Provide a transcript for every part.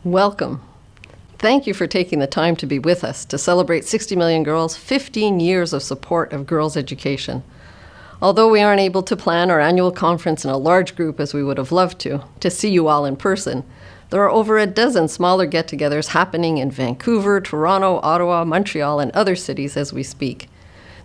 Welcome. Thank you for taking the time to be with us to celebrate 60 Million Girls' 15 years of support of girls' education. Although we aren't able to plan our annual conference in a large group as we would have loved to see you all in person, there are over a dozen smaller get-togethers happening in Vancouver, Toronto, Ottawa, Montreal, and other cities as we speak.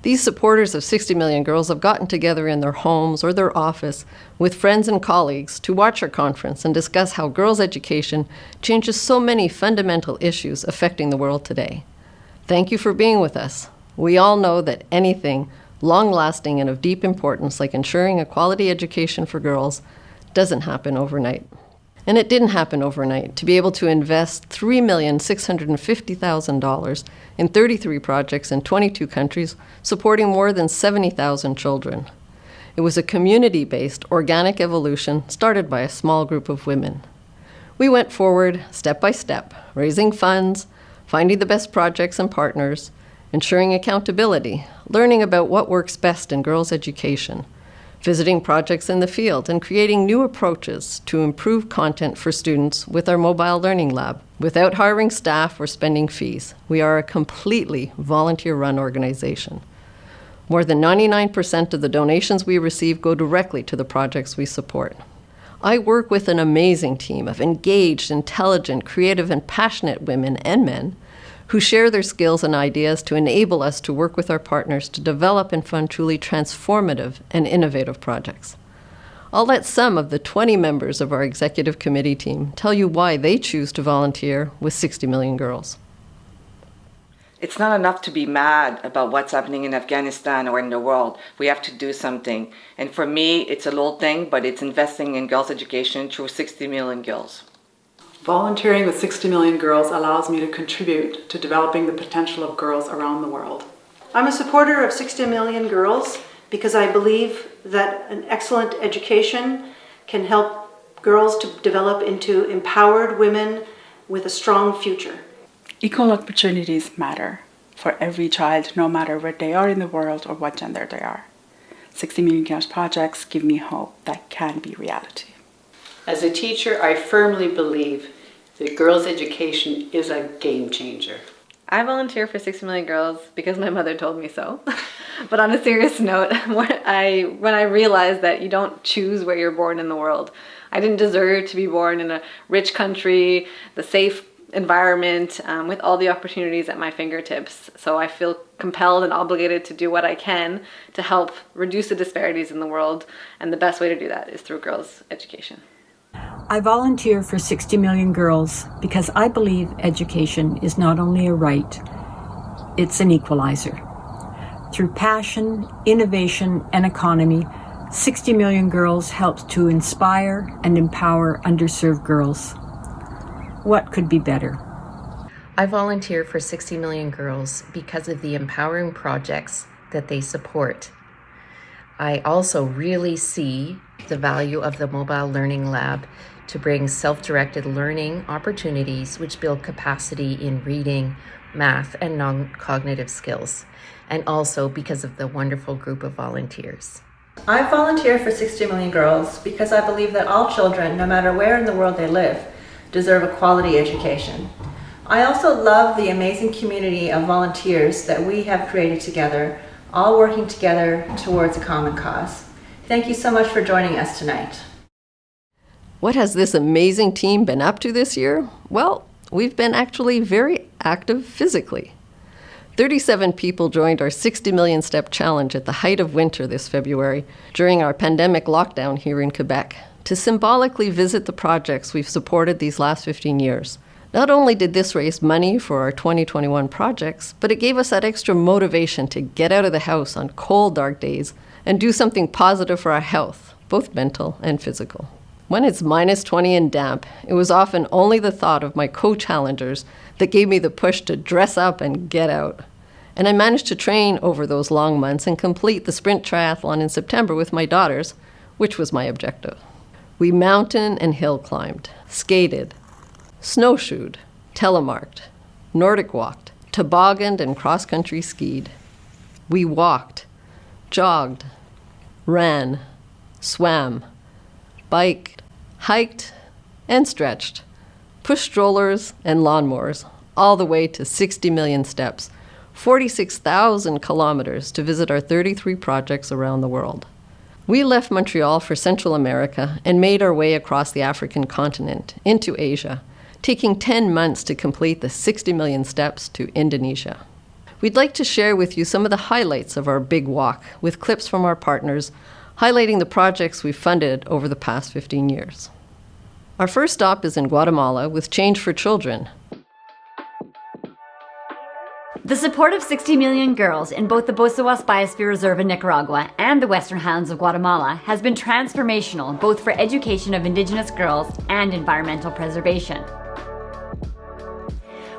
These supporters of 60 Million Girls have gotten together in their homes or their office with friends and colleagues to watch our conference and discuss how girls' education changes so many fundamental issues affecting the world today. Thank you for being with us. We all know that anything long-lasting and of deep importance, like ensuring a quality education for girls, doesn't happen overnight. And it didn't happen overnight to be able to invest $3,650,000 in 33 projects in 22 countries, supporting more than 70,000 children. It was a community-based organic evolution started by a small group of women. We went forward step by step, raising funds, finding the best projects and partners, ensuring accountability, learning about what works best in girls' education, visiting projects in the field, and creating new approaches to improve content for students with our mobile learning lab. Without hiring staff or spending fees, we are a completely volunteer-run organization. More than 99% of the donations we receive go directly to the projects we support. I work with an amazing team of engaged, intelligent, creative, and passionate women and men who share their skills and ideas to enable us to work with our partners to develop and fund truly transformative and innovative projects. I'll let some of the 20 members of our executive committee team tell you why they choose to volunteer with 60 Million Girls. It's not enough to be mad about what's happening in Afghanistan or in the world. We have to do something. And for me, it's a little thing, but it's investing in girls' education through 60 Million Girls. Volunteering with 60 Million Girls allows me to contribute to developing the potential of girls around the world. I'm a supporter of 60 Million Girls because I believe that an excellent education can help girls to develop into empowered women with a strong future. Equal opportunities matter for every child, no matter where they are in the world or what gender they are. 60 Million Girls projects give me hope that can be reality. As a teacher, I firmly believe that girls' education is a game changer. I volunteer for 60 Million Girls because my mother told me so. But on a serious note, when I realized that you don't choose where you're born in the world, I didn't deserve to be born in a rich country, the safe environment, with all the opportunities at my fingertips. So I feel compelled and obligated to do what I can to help reduce the disparities in the world. And the best way to do that is through girls' education. I volunteer for 60 Million Girls because I believe education is not only a right, it's an equalizer. Through passion, innovation, and economy, 60 Million Girls helps to inspire and empower underserved girls. What could be better? I volunteer for 60 Million Girls because of the empowering projects that they support. I also really see the value of the Mobile Learning Lab to bring self-directed learning opportunities which build capacity in reading, math, and non-cognitive skills, and also because of the wonderful group of volunteers. I volunteer for 60 Million Girls because I believe that all children, no matter where in the world they live, deserve a quality education. I also love the amazing community of volunteers that we have created together, all working together towards a common cause. Thank you so much for joining us tonight. What has this amazing team been up to this year? Well, we've been actually very active physically. 37 people joined our 60 Million Step Challenge at the height of winter this February during our pandemic lockdown here in Quebec to symbolically visit the projects we've supported these last 15 years. Not only did this raise money for our 2021 projects, but it gave us that extra motivation to get out of the house on cold, dark days and do something positive for our health, both mental and physical. When it's minus 20 and damp, it was often only the thought of my co-challengers that gave me the push to dress up and get out. And I managed to train over those long months and complete the sprint triathlon in September with my daughters, which was my objective. We mountain and hill climbed, skated, snowshoed, telemarked, Nordic walked, tobogganed, and cross-country skied. We walked, jogged, ran, swam, biked, hiked, and stretched, push strollers, and lawnmowers, all the way to 60 million steps, 46,000 kilometers to visit our 33 projects around the world. We left Montreal for Central America and made our way across the African continent into Asia, taking 10 months to complete the 60 million steps to Indonesia. We'd like to share with you some of the highlights of our big walk with clips from our partners, highlighting the projects we've funded over the past 15 years. Our first stop is in Guatemala with Change for Children. The support of 60 million girls in both the Bosowas Biosphere Reserve in Nicaragua and the Western Highlands of Guatemala has been transformational both for education of Indigenous girls and environmental preservation.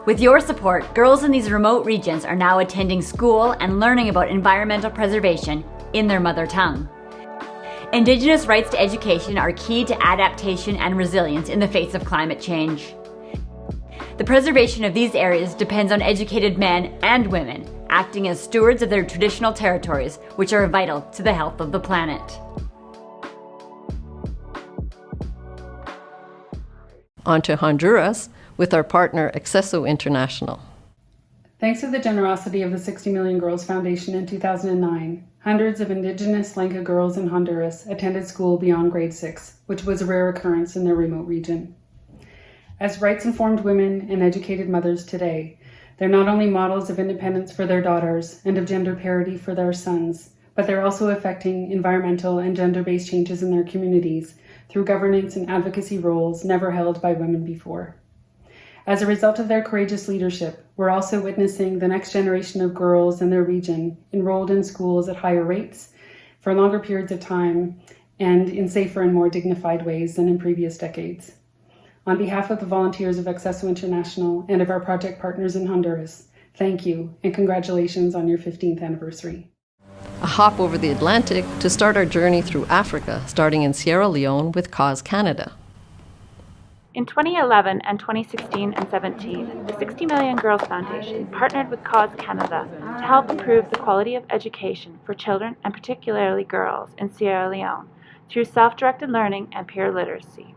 With your support, girls in these remote regions are now attending school and learning about environmental preservation in their mother tongue. Indigenous rights to education are key to adaptation and resilience in the face of climate change. The preservation of these areas depends on educated men and women acting as stewards of their traditional territories, which are vital to the health of the planet. On to Honduras with our partner Acceso International. Thanks to the generosity of the 60 Million Girls Foundation in 2009, hundreds of Indigenous Lenca girls in Honduras attended school beyond grade 6, which was a rare occurrence in their remote region. As rights-informed women and educated mothers today, they're not only models of independence for their daughters and of gender parity for their sons, but they're also affecting environmental and gender-based changes in their communities through governance and advocacy roles never held by women before. As a result of their courageous leadership, we're also witnessing the next generation of girls in their region enrolled in schools at higher rates, for longer periods of time, and in safer and more dignified ways than in previous decades. On behalf of the volunteers of Acceso International and of our project partners in Honduras, thank you and congratulations on your 15th anniversary. A hop over the Atlantic to start our journey through Africa, starting in Sierra Leone with Cause Canada. In 2011 and 2016 and 17, the 60 Million Girls Foundation partnered with Cause Canada to help improve the quality of education for children and particularly girls in Sierra Leone through self-directed learning and peer literacy.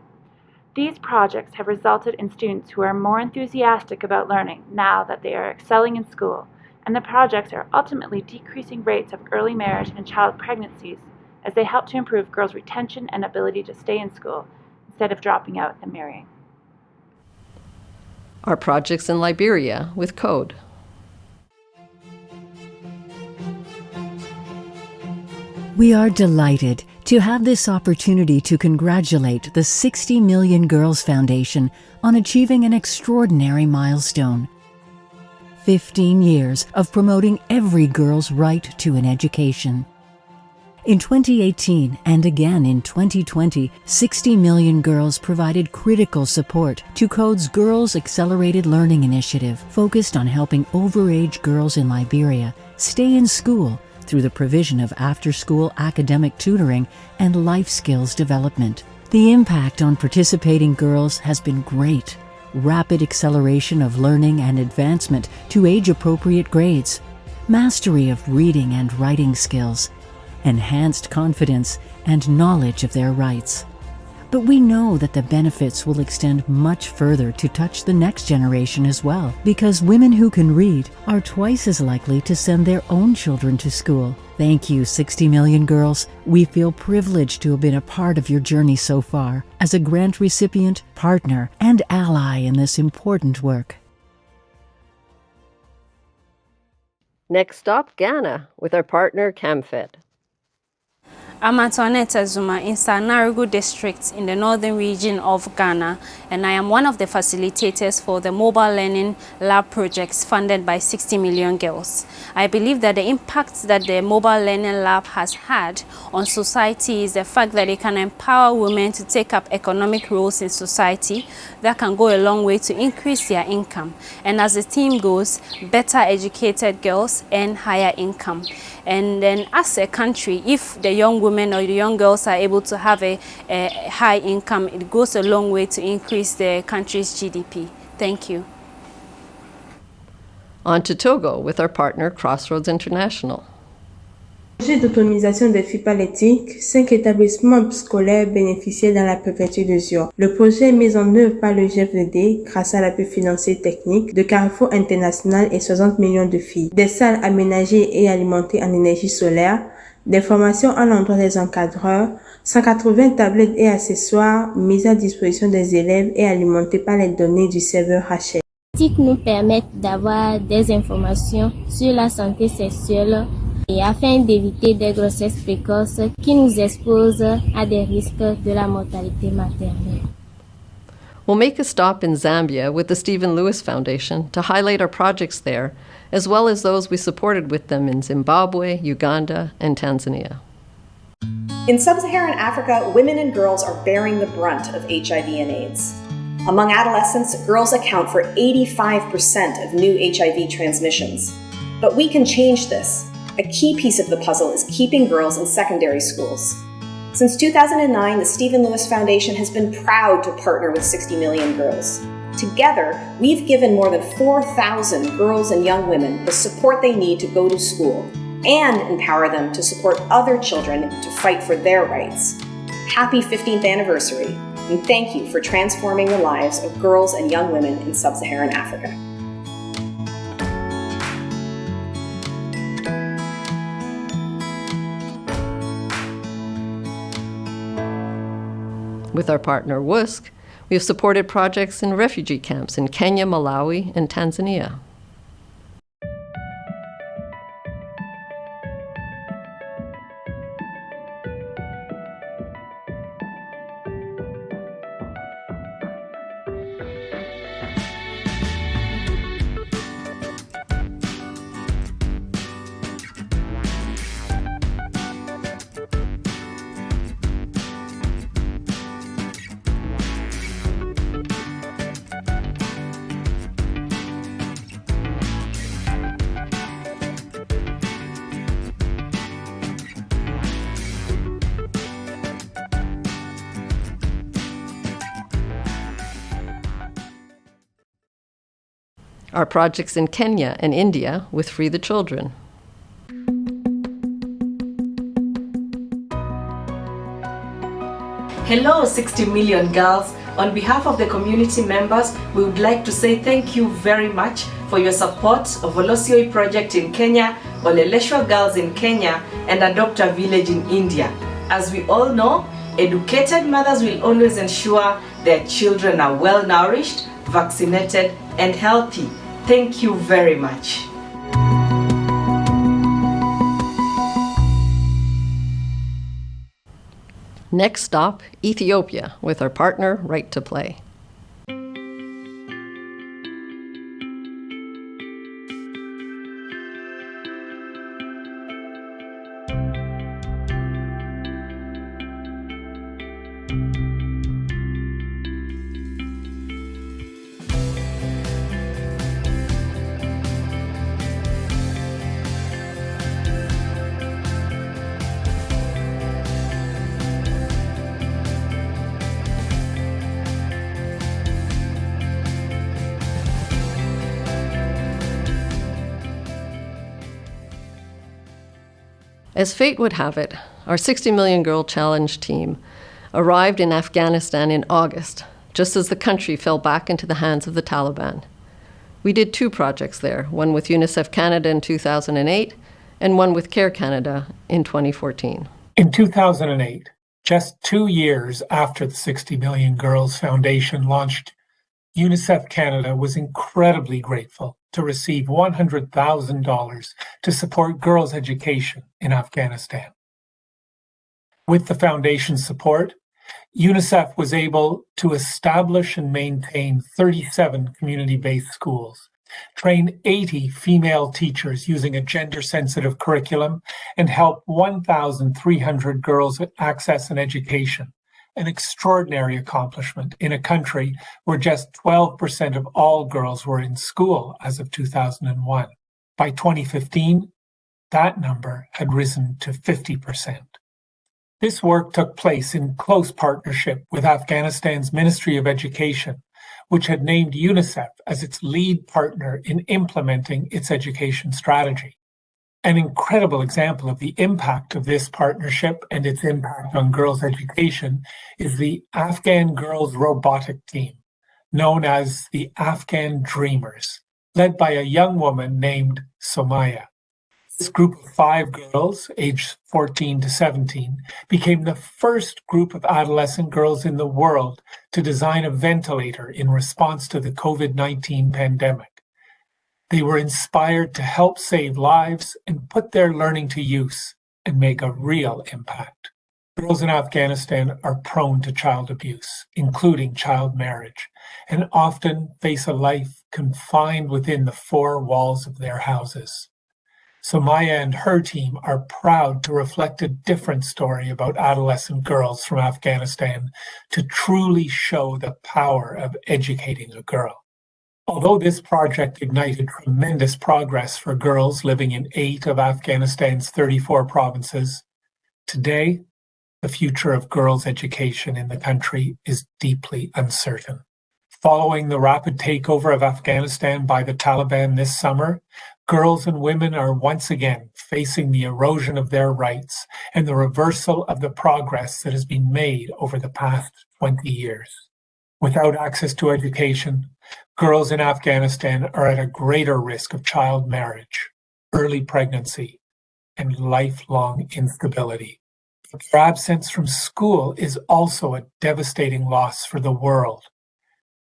These projects have resulted in students who are more enthusiastic about learning now that they are excelling in school, and the projects are ultimately decreasing rates of early marriage and child pregnancies as they help to improve girls' retention and ability to stay in school instead of dropping out and marrying. Our projects in Liberia with Code. We are delighted to have this opportunity to congratulate the 60 Million Girls Foundation on achieving an extraordinary milestone. 15 years of promoting every girl's right to an education. In 2018 and again in 2020, 60 Million Girls provided critical support to Code's Girls Accelerated Learning Initiative, focused on helping overage girls in Liberia stay in school through the provision of after-school academic tutoring and life skills development. The impact on participating girls has been great. Rapid acceleration of learning and advancement to age-appropriate grades, mastery of reading and writing skills, enhanced confidence and knowledge of their rights. But we know that the benefits will extend much further to touch the next generation as well, because women who can read are twice as likely to send their own children to school. Thank you, 60 Million Girls. We feel privileged to have been a part of your journey so far, as a grant recipient, partner, and ally in this important work. Next stop, Ghana, with our partner CamFed. I'm Antoinette Azuma in Sanarigu district in the northern region of Ghana, and I am one of the facilitators for the mobile learning lab projects funded by 60 Million Girls. I believe that the impact that the mobile learning lab has had on society is the fact that it can empower women to take up economic roles in society that can go a long way to increase their income. And as the theme goes, better educated girls earn higher income. And then as a country, if the young women or the young girls are able to have a high income, it goes a long way to increase the country's GDP. Thank you. On to Togo with our partner Crossroads International. Projet d'autonomisation des filles palétiques, 5 établissements scolaires bénéficiaient dans la préfecture de Zior. Le projet est mis en œuvre par le GFDD grâce à l'appui financier technique de Carrefour International et 60 millions de filles. Des salles aménagées et alimentées en énergie solaire, des formations à l'endroit des encadreurs, 180 tablettes et accessoires mises à disposition des élèves et alimentées par les données du serveur Hachette. Nous permettent d'avoir des informations sur la santé sexuelle et afin d'éviter des grossesses précoces qui nous exposent à des risques de la mortalité maternelle. We'll make a stop in Zambia with the Stephen Lewis Foundation to highlight our projects there, as well as those we supported with them in Zimbabwe, Uganda, and Tanzania. In sub-Saharan Africa, women and girls are bearing the brunt of HIV and AIDS. Among adolescents, girls account for 85% of new HIV transmissions. But we can change this. A key piece of the puzzle is keeping girls in secondary schools. Since 2009, the Stephen Lewis Foundation has been proud to partner with 60 Million Girls. Together, we've given more than 4,000 girls and young women the support they need to go to school and empower them to support other children to fight for their rights. Happy 15th anniversary, and thank you for transforming the lives of girls and young women in sub-Saharan Africa. With our partner WUSC, we have supported projects in refugee camps in Kenya, Malawi, and Tanzania. Our projects in Kenya and India with Free the Children. Hello, 60 Million Girls. On behalf of the community members, we would like to say thank you very much for your support of Olosioi Project in Kenya, Oleleshwa Girls in Kenya, and Adopt a Village in India. As we all know, educated mothers will always ensure their children are well nourished, vaccinated, and healthy. Thank you very much. Next stop, Ethiopia, with our partner Right to Play. As fate would have it, our 60 Million Girl Challenge team arrived in Afghanistan in August, just as the country fell back into the hands of the Taliban. We did 2 projects there, one with UNICEF Canada in 2008 and one with Care Canada in 2014. In 2008, just 2 years after the 60 Million Girls Foundation launched, UNICEF Canada was incredibly grateful to receive $100,000 to support girls' education in Afghanistan. With the foundation's support, UNICEF was able to establish and maintain 37 community-based schools, train 80 female teachers using a gender-sensitive curriculum, and help 1,300 girls access an education, an extraordinary accomplishment in a country where just 12% of all girls were in school as of 2001. By 2015, that number had risen to 50%. This work took place in close partnership with Afghanistan's Ministry of Education, which had named UNICEF as its lead partner in implementing its education strategy. An incredible example of the impact of this partnership and its impact on girls' education is the Afghan girls' robotic team, known as the Afghan Dreamers, led by a young woman named Somaya. This group of 5 girls, aged 14 to 17, became the first group of adolescent girls in the world to design a ventilator in response to the COVID-19 pandemic. They were inspired to help save lives and put their learning to use and make a real impact. Girls in Afghanistan are prone to child abuse, including child marriage, and often face a life confined within the 4 walls of their houses. Somaya and her team are proud to reflect a different story about adolescent girls from Afghanistan to truly show the power of educating a girl. Although this project ignited tremendous progress for girls living in 8 of Afghanistan's 34 provinces, today, the future of girls' education in the country is deeply uncertain. Following the rapid takeover of Afghanistan by the Taliban this summer, girls and women are once again facing the erosion of their rights and the reversal of the progress that has been made over the past 20 years. Without access to education, girls in Afghanistan are at a greater risk of child marriage, early pregnancy, and lifelong instability. Their absence from school is also a devastating loss for the world.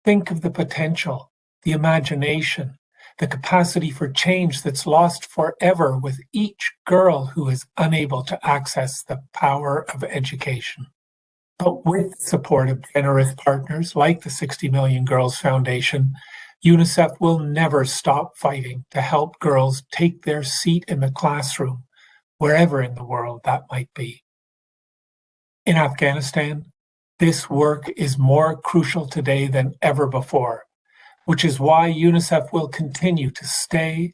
Think of the potential, the imagination, the capacity for change that's lost forever with each girl who is unable to access the power of education. But with the support of generous partners like the 60 Million Girls Foundation, UNICEF will never stop fighting to help girls take their seat in the classroom, wherever in the world that might be. In Afghanistan, this work is more crucial today than ever before, which is why UNICEF will continue to stay,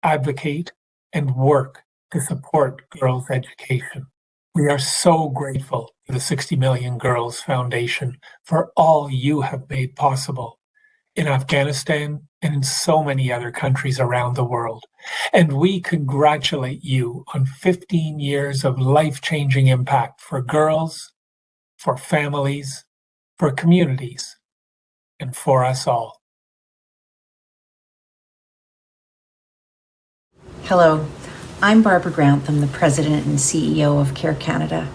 advocate, and work to support girls' education. We are so grateful to the 60 Million Girls Foundation for all you have made possible in Afghanistan and in so many other countries around the world. And we congratulate you on 15 years of life-changing impact for girls, for families, for communities, and for us all. Hello, I'm Barbara Grantham, the President and CEO of Care Canada,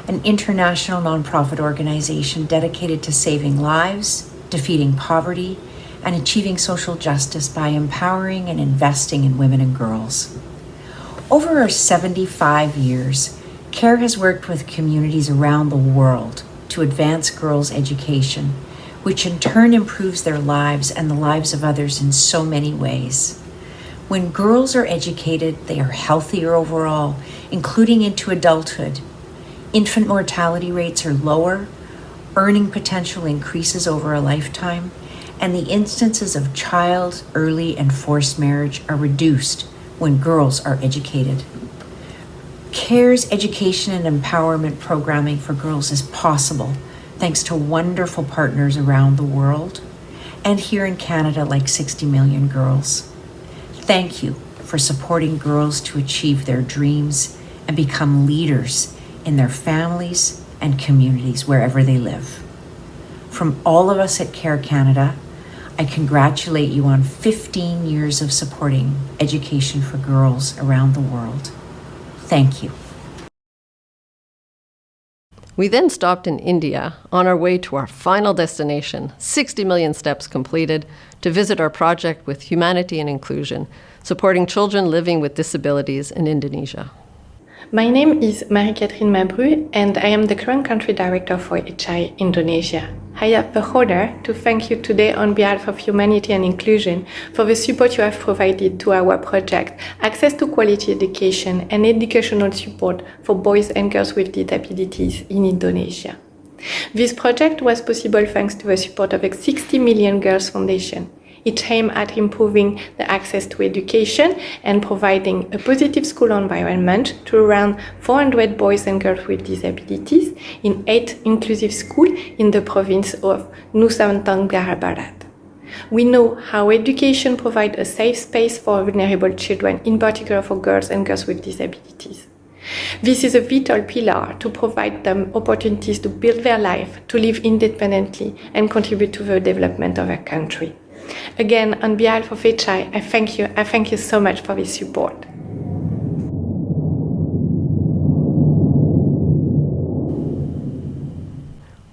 an international nonprofit organization dedicated to saving lives, defeating poverty, and achieving social justice by empowering and investing in women and girls. Over our 75 years, Care has worked with communities around the world to advance girls' education, which in turn improves their lives and the lives of others in so many ways. When girls are educated, they are healthier overall, including into adulthood. Infant mortality rates are lower, earning potential increases over a lifetime, and the instances of child, early, and forced marriage are reduced when girls are educated. CARE's education and empowerment programming for girls is possible thanks to wonderful partners around the world and here in Canada like 60 Million Girls. Thank you for supporting girls to achieve their dreams and become leaders in their families and communities wherever they live. From all of us at Care Canada, I congratulate you on 15 years of supporting education for girls around the world. Thank you. We then stopped in India on our way to our final destination, 60 million steps completed, to visit our project with Humanity and Inclusion, supporting children living with disabilities in Indonesia. My name is Marie-Catherine Mabru, and I am the current country director for HI Indonesia. I have the honor to thank you today on behalf of Humanity and Inclusion for the support you have provided to our project, access to quality education and educational support for boys and girls with disabilities in Indonesia. This project was possible thanks to the support of the 60 Million Girls Foundation. It aimed at improving the access to education and providing a positive school environment to around 400 boys and girls with disabilities in 8 inclusive schools in the province of Nusa Tenggara Barat. We know how education provides a safe space for vulnerable children, in particular for girls and girls with disabilities. This is a vital pillar to provide them opportunities to build their life, to live independently, and contribute to the development of their country. Again, on behalf of HI, I thank you so much for this support.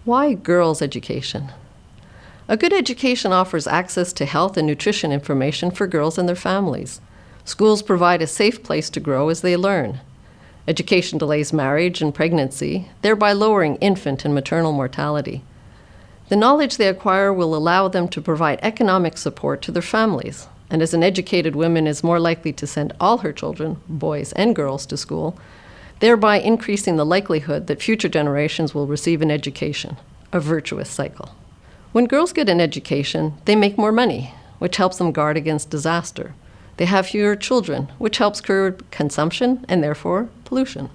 Why girls' education? A good education offers access to health and nutrition information for girls and their families. Schools provide a safe place to grow as they learn. Education delays marriage and pregnancy, thereby lowering infant and maternal mortality. The knowledge they acquire will allow them to provide economic support to their families, and as an educated woman is more likely to send all her children, boys and girls, to school, thereby increasing the likelihood that future generations will receive an education, a virtuous cycle. When girls get an education, they make more money, which helps them guard against disaster. They have fewer children, which helps curb consumption and therefore pollution.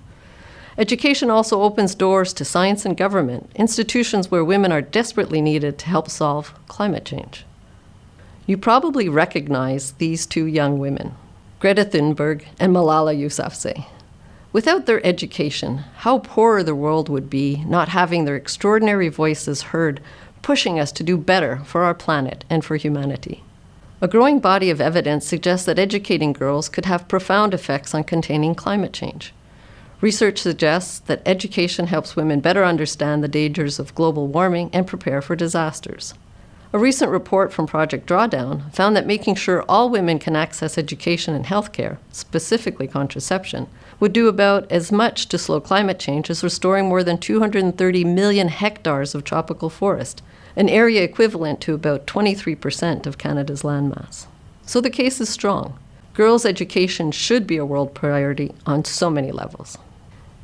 Education also opens doors to science and government, institutions where women are desperately needed to help solve climate change. You probably recognize these two young women, Greta Thunberg and Malala Yousafzai. Without their education, how poor the world would be not having their extraordinary voices heard, pushing us to do better for our planet and for humanity. A growing body of evidence suggests that educating girls could have profound effects on containing climate change. Research suggests that education helps women better understand the dangers of global warming and prepare for disasters. A recent report from Project Drawdown found that making sure all women can access education and healthcare, specifically contraception, would do about as much to slow climate change as restoring more than 230 million hectares of tropical forest, an area equivalent to about 23% of Canada's landmass. So the case is strong. Girls' education should be a world priority on so many levels.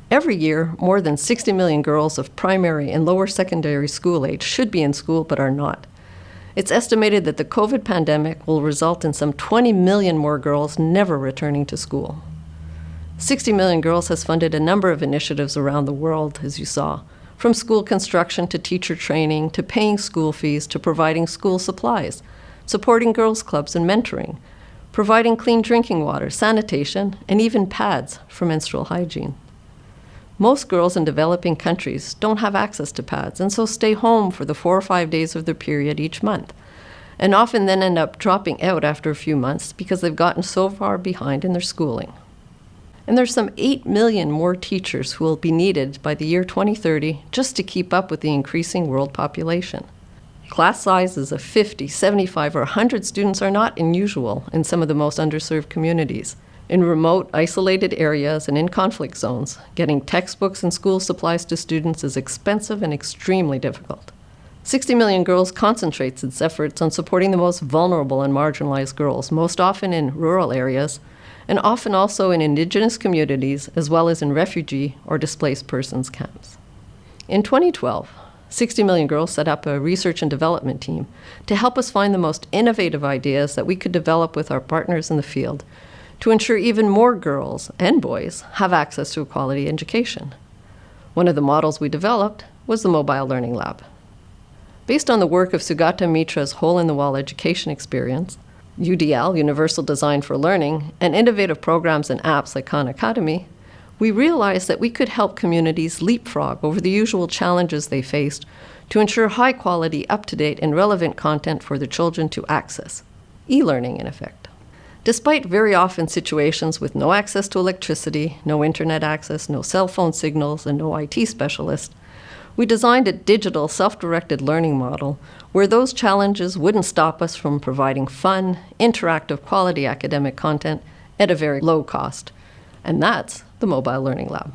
Every year, more than 60 million girls of primary and lower secondary school age should be in school but are not. It's estimated that the COVID pandemic will result in some 20 million more girls never returning to school. 60 Million Girls has funded a number of initiatives around the world, as you saw, from school construction to teacher training to paying school fees to providing school supplies, supporting girls' clubs and mentoring, providing clean drinking water, sanitation, and even pads for menstrual hygiene. Most girls in developing countries don't have access to pads and so stay home for the 4 or 5 days of their period each month, and often then end up dropping out after a few months because they've gotten so far behind in their schooling. And there's some 8 million more teachers who will be needed by the year 2030 just to keep up with the increasing world population. Class sizes of 50, 75, or 100 students are not unusual in some of the most underserved communities. In remote, isolated areas and in conflict zones, getting textbooks and school supplies to students is expensive and extremely difficult. 60 Million Girls concentrates its efforts on supporting the most vulnerable and marginalized girls, most often in rural areas, and often also in Indigenous communities, as well as in refugee or displaced persons camps. In 2012, 60 Million Girls set up a research and development team to help us find the most innovative ideas that we could develop with our partners in the field to ensure even more girls and boys have access to a quality education. One of the models we developed was the Mobile Learning Lab. Based on the work of Sugata Mitra's hole-in-the-wall education experience, UDL, Universal Design for Learning, and innovative programs and apps like Khan Academy, we realized that we could help communities leapfrog over the usual challenges they faced to ensure high-quality, up-to-date, and relevant content for their children to access. E-learning, in effect. Despite very often situations with no access to electricity, no internet access, no cell phone signals, and no IT specialist, we designed a digital, self-directed learning model where those challenges wouldn't stop us from providing fun, interactive, quality academic content at a very low cost. And that's the Mobile Learning Lab.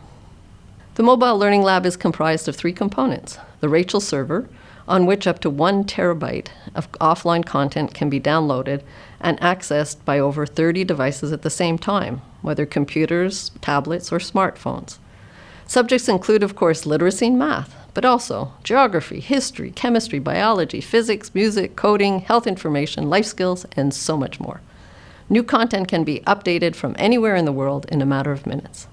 The Mobile Learning Lab is comprised of 3 components: the Rachel server, on which up to 1 terabyte of offline content can be downloaded and accessed by over 30 devices at the same time, whether computers, tablets, or smartphones. Subjects include, of course, literacy and math, but also geography, history, chemistry, biology, physics, music, coding, health information, life skills, and so much more. New content can be updated from anywhere in the world in a matter of minutes.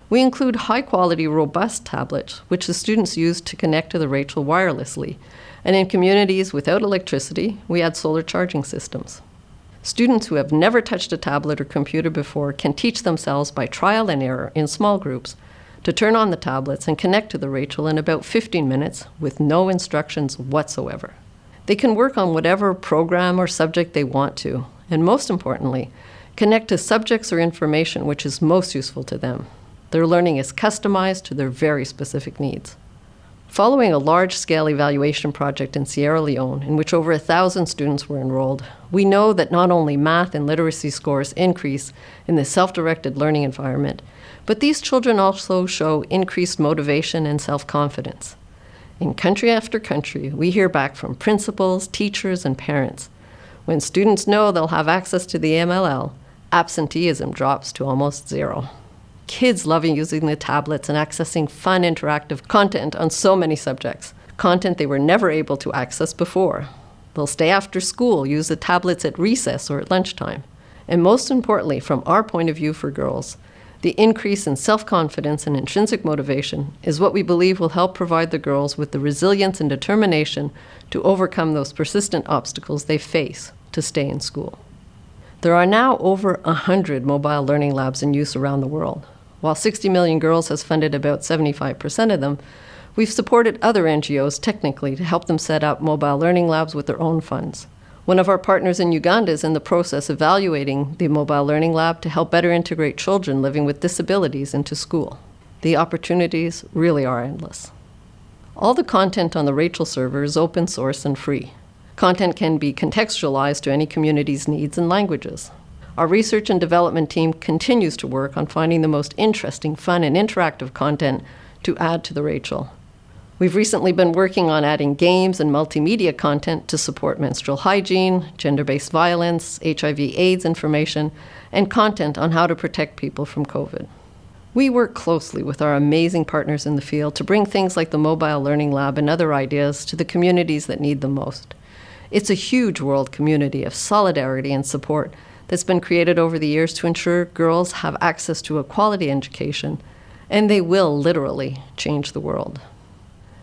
We include high-quality, robust tablets, which the students use to connect to the Rachel wirelessly, And in communities without electricity, we add solar charging systems. Students who have never touched a tablet or computer before can teach themselves by trial and error in small groups to turn on the tablets and connect to the Rachel in about 15 minutes with no instructions whatsoever. They can work on whatever program or subject they want to, and most importantly, connect to subjects or information which is most useful to them. Their learning is customized to their very specific needs. Following a large-scale evaluation project in Sierra Leone, in which over 1,000 students were enrolled, we know that not only math and literacy scores increase in the self-directed learning environment, but these children also show increased motivation and self-confidence. In country after country, we hear back from principals, teachers, and parents. When students know they'll have access to the MLL, absenteeism drops to almost zero. Kids loving using the tablets and accessing fun, interactive content on so many subjects, content they were never able to access before. They'll stay after school, use the tablets at recess or at lunchtime. And most importantly, from our point of view for girls, the increase in self-confidence and intrinsic motivation is what we believe will help provide the girls with the resilience and determination to overcome those persistent obstacles they face to stay in school. There are now over 100 mobile learning labs in use around the world. While 60 Million Girls has funded about 75% of them, we've supported other NGOs technically to help them set up mobile learning labs with their own funds. One of our partners in Uganda is in the process of evaluating the mobile learning lab to help better integrate children living with disabilities into school. The opportunities really are endless. All the content on the Rachel server is open source and free. Content can be contextualized to any community's needs and languages. Our research and development team continues to work on finding the most interesting, fun, and interactive content to add to the Rachel. We've recently been working on adding games and multimedia content to support menstrual hygiene, gender-based violence, HIV/AIDS information, and content on how to protect people from COVID. We work closely with our amazing partners in the field to bring things like the Mobile Learning Lab and other ideas to the communities that need them most. It's a huge world community of solidarity and support that's been created over the years to ensure girls have access to a quality education, and they will literally change the world.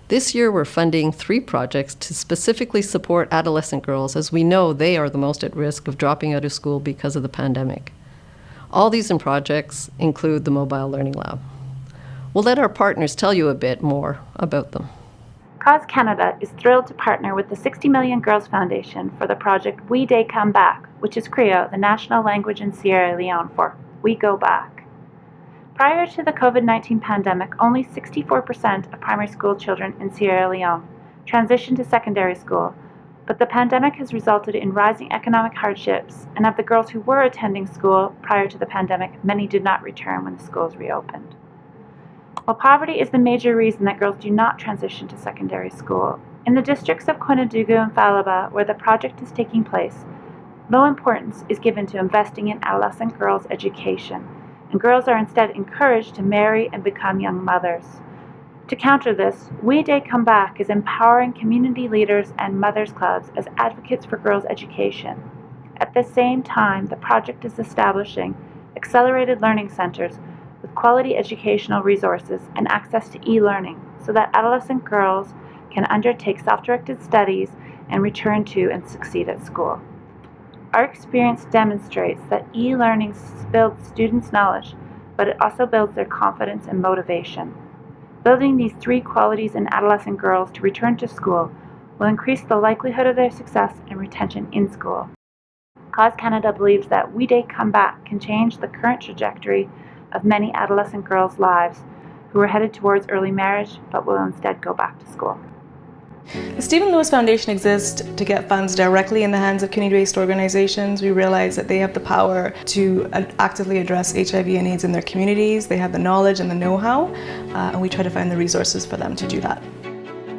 This year, we're funding 3 projects to specifically support adolescent girls, as we know they are the most at risk of dropping out of school because of the pandemic. All these projects include the Mobile Learning Lab. We'll let our partners tell you a bit more about them. Cause Canada is thrilled to partner with the 60 Million Girls Foundation for the project We Day Come Back, which is Creole, the national language in Sierra Leone for We Go Back. Prior to the COVID-19 pandemic, only 64% of primary school children in Sierra Leone transitioned to secondary school, but the pandemic has resulted in rising economic hardships, and of the girls who were attending school prior to the pandemic, many did not return when the schools reopened. While poverty is the major reason that girls do not transition to secondary school, in the districts of Koinadugu and Falaba, where the project is taking place, low importance is given to investing in adolescent girls' education, and girls are instead encouraged to marry and become young mothers. To counter this, We Day Come Back is empowering community leaders and mothers' clubs as advocates for girls' education. At the same time, the project is establishing accelerated learning centers with quality educational resources and access to e-learning so that adolescent girls can undertake self-directed studies and return to and succeed at school. Our experience demonstrates that e-learning builds students' knowledge, but it also builds their confidence and motivation. Building these 3 qualities in adolescent girls to return to school will increase the likelihood of their success and retention in school. Cause Canada believes that We Day Come Back can change the current trajectory of many adolescent girls' lives who are headed towards early marriage but will instead go back to school. The Stephen Lewis Foundation exists to get funds directly in the hands of community-based organizations. We realize that they have the power to actively address HIV and AIDS in their communities. They have the knowledge and the know-how, and we try to find the resources for them to do that.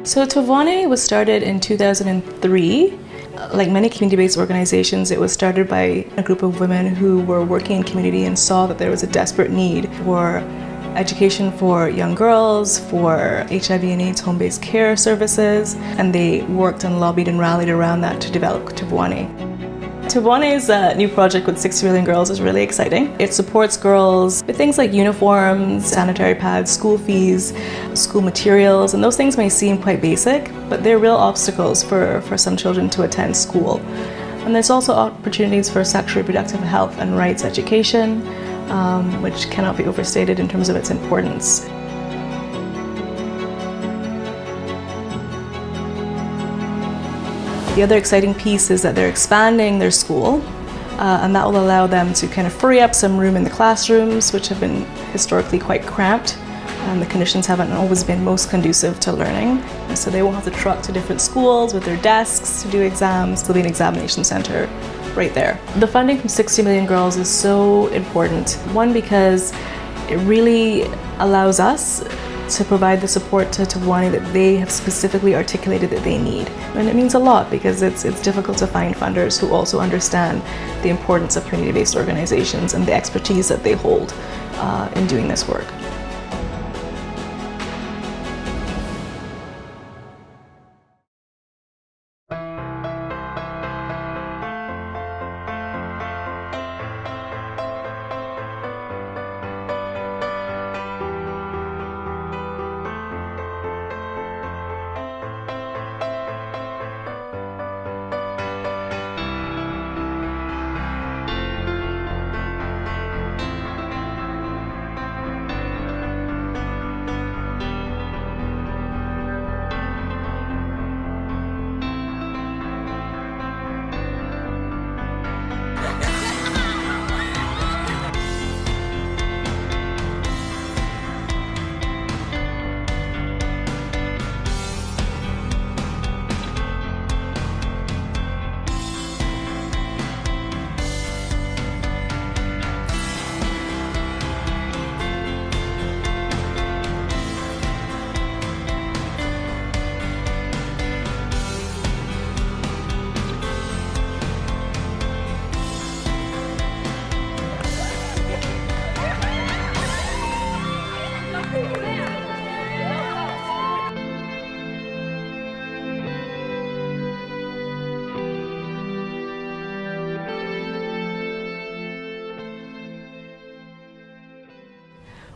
So Tuvuane was started in 2003. Like many community-based organizations, it was started by a group of women who were working in community and saw that there was a desperate need for education for young girls, for HIV and AIDS home-based care services, and they worked and lobbied and rallied around that to develop Tuvuane. Tibuane's new project with 60 Million Girls is really exciting. It supports girls with things like uniforms, sanitary pads, school fees, school materials, and those things may seem quite basic, but they're real obstacles for some children to attend school. And there's also opportunities for sexual reproductive health and rights education, which cannot be overstated in terms of its importance. The other exciting piece is that they're expanding their school, and that will allow them to kind of free up some room in the classrooms, which have been historically quite cramped, and the conditions haven't always been most conducive to learning. So they won't have to truck to different schools with their desks to do exams. There'll be an examination center right there. The funding from 60 Million Girls is so important. One, because it really allows us to provide the support to Tibuane that they have specifically articulated that they need. And it means a lot because it's difficult to find funders who also understand the importance of community-based organizations and the expertise that they hold in doing this work.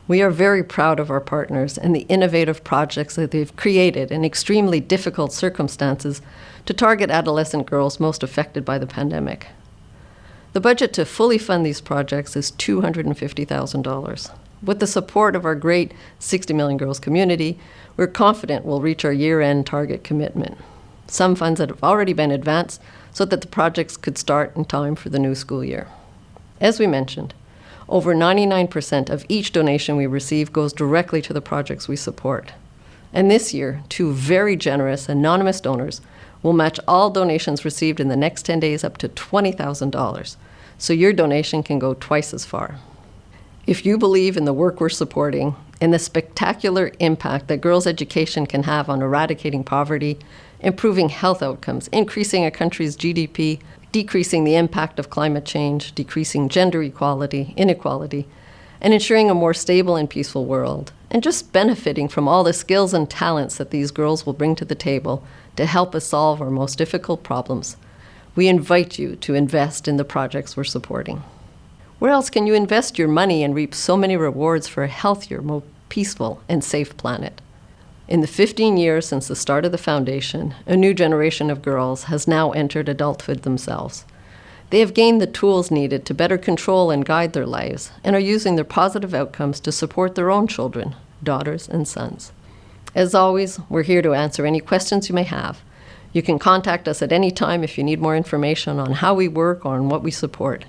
We are very proud of our partners and the innovative projects that they've created in extremely difficult circumstances to target adolescent girls most affected by the pandemic. The budget to fully fund these projects is $250,000. With the support of our great 60 Million Girls community, we're confident we'll reach our year-end target commitment. Some funds that have already been advanced so that the projects could start in time for the new school year. As we mentioned, over 99% of each donation we receive goes directly to the projects we support. And this year, 2 very generous anonymous donors will match all donations received in the next 10 days up to $20,000, so your donation can go twice as far. If you believe in the work we're supporting and the spectacular impact that girls' education can have on eradicating poverty, improving health outcomes, increasing a country's GDP, decreasing the impact of climate change, decreasing gender inequality, and ensuring a more stable and peaceful world, and just benefiting from all the skills and talents that these girls will bring to the table to help us solve our most difficult problems, we invite you to invest in the projects we're supporting. Where else can you invest your money and reap so many rewards for a healthier, more peaceful, and safe planet? In the 15 years since the start of the foundation, a new generation of girls has now entered adulthood themselves. They have gained the tools needed to better control and guide their lives and are using their positive outcomes to support their own children, daughters and sons. As always, we're here to answer any questions you may have. You can contact us at any time if you need more information on how we work or on what we support.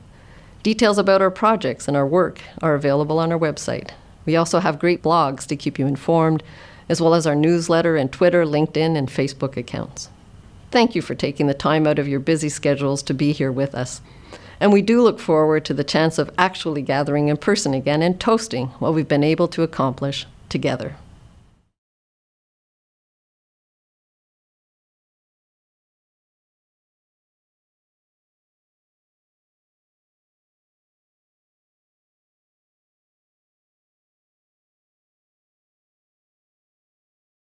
Details about our projects and our work are available on our website. We also have great blogs to keep you informed, as well as our newsletter and Twitter, LinkedIn, and Facebook accounts. Thank you for taking the time out of your busy schedules to be here with us. And we do look forward to the chance of actually gathering in person again and toasting what we've been able to accomplish together.